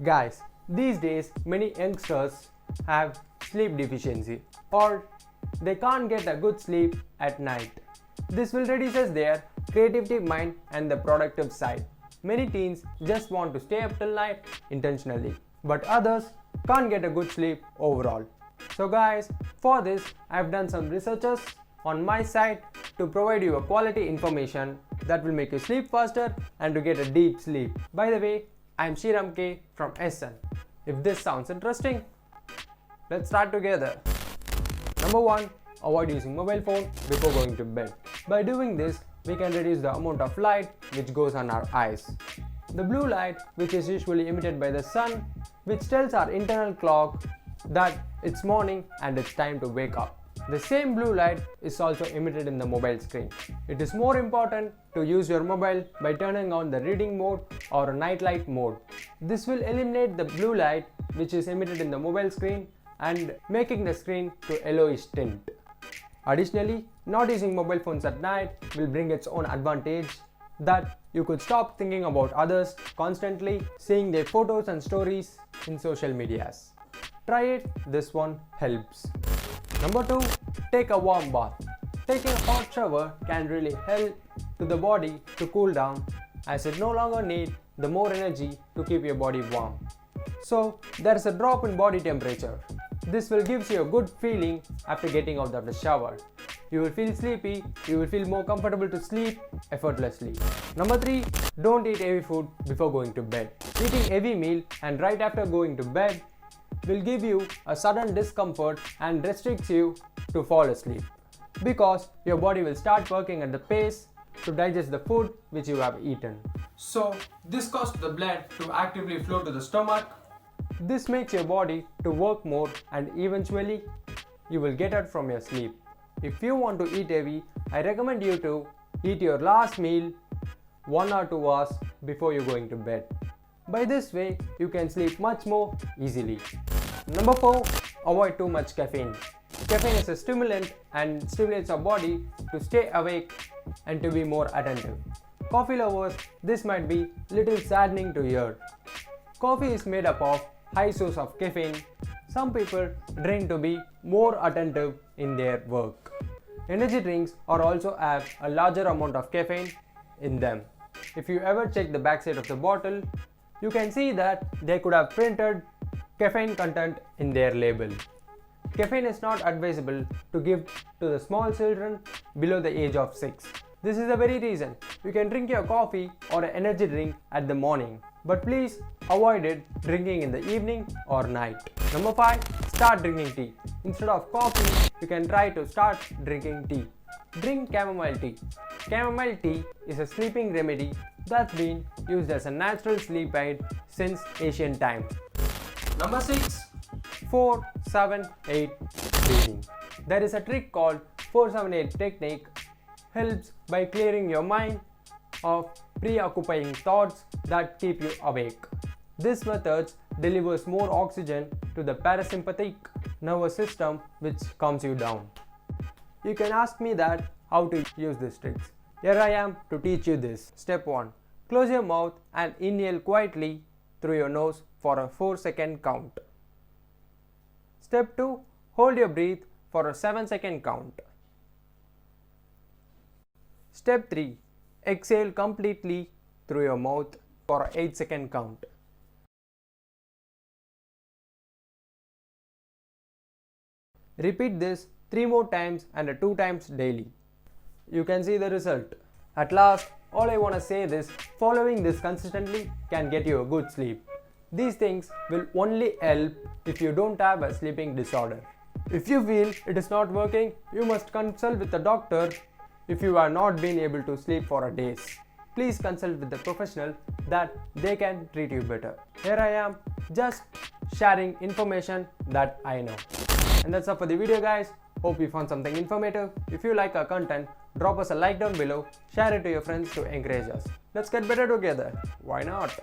Guys, these days many youngsters have sleep deficiency or they can't get a good sleep at night. This will reduces their creativity mind and the productive side. Many teens just want to stay up till night intentionally, but others can't get a good sleep overall. So guys, for this I've done some researches on my side to provide you a quality information that will make you sleep faster and to get a deep sleep. By the way, I'm Shriram K from EssEn. If this sounds interesting, let's start together. Number 1. Avoid using mobile phone before going to bed. By doing this, we can reduce the amount of light which goes on our eyes. The blue light, which is usually emitted by the sun, which tells our internal clock that it's morning and it's time to wake up. The same blue light is also emitted in the mobile screen. It is more important to use your mobile by turning on the reading mode or night light mode. This will eliminate the blue light which is emitted in the mobile screen and making the screen to yellowish tint. Additionally, not using mobile phones at night will bring its own advantage that you could stop thinking about others constantly seeing their photos and stories in social medias. Try it, this one helps. Number 2. Take a warm bath. Taking a hot shower can really help to the body to cool down as it no longer needs the more energy to keep your body warm. So there is a drop in body temperature. This will give you a good feeling after getting out of the shower. You will feel sleepy, you will feel more comfortable to sleep effortlessly. Number 3. Don't eat heavy food before going to bed. Eating heavy meal and right after going to bed will give you a sudden discomfort and restricts you to fall asleep because your body will start working at the pace to digest the food which you have eaten. So this causes the blood to actively flow to the stomach. This makes your body to work more and eventually you will get out from your sleep. If you want to eat heavy, I recommend you to eat your last meal 1 or 2 hours before you're going to bed. By this way, you can sleep much more easily. Number 4. Avoid too much caffeine. Caffeine is a stimulant and stimulates our body to stay awake and to be more attentive. Coffee lovers, this might be little saddening to hear. Coffee is made up of high source of caffeine. Some people drink to be more attentive in their work. Energy drinks are also have a larger amount of caffeine in them. If you ever check the backside of the bottle, you can see that they could have printed caffeine content in their label. Caffeine is not advisable to give to the small children below the age of 6. This is the very reason you can drink your coffee or an energy drink at the morning, but please avoid it drinking in the evening or night. Number 5. Start drinking tea. Instead of coffee, you can try to start drinking tea. Drink chamomile tea. Chamomile tea is a sleeping remedy that's been used as a natural sleep aid since ancient times. Number 6. 4-7-8 breathing. There is a trick called 4-7-8 technique. Helps by clearing your mind of preoccupying thoughts that keep you awake. This method delivers more oxygen to the parasympathetic nervous system which calms you down. You can ask me that how to use these tricks. Here I am to teach you this. Step 1. Close your mouth and inhale quietly through your nose for a 4-second count. Step 2. Hold your breath for a 7-second count. Step 3. Exhale completely through your mouth for an 8-second count. Repeat this 3 more times and 2 times daily. You can see the result. At last, all I want to say is following this consistently can get you a good sleep. These things will only help if you don't have a sleeping disorder. If you feel it is not working, you must consult with a doctor. If you are not being able to sleep for a days, please consult with a professional that they can treat you better. Here I am just sharing information that I know. And that's all for the video guys. Hope you found something informative. If you like our content, drop us a like down below, share it to your friends to encourage us. Let's get better together. Why not?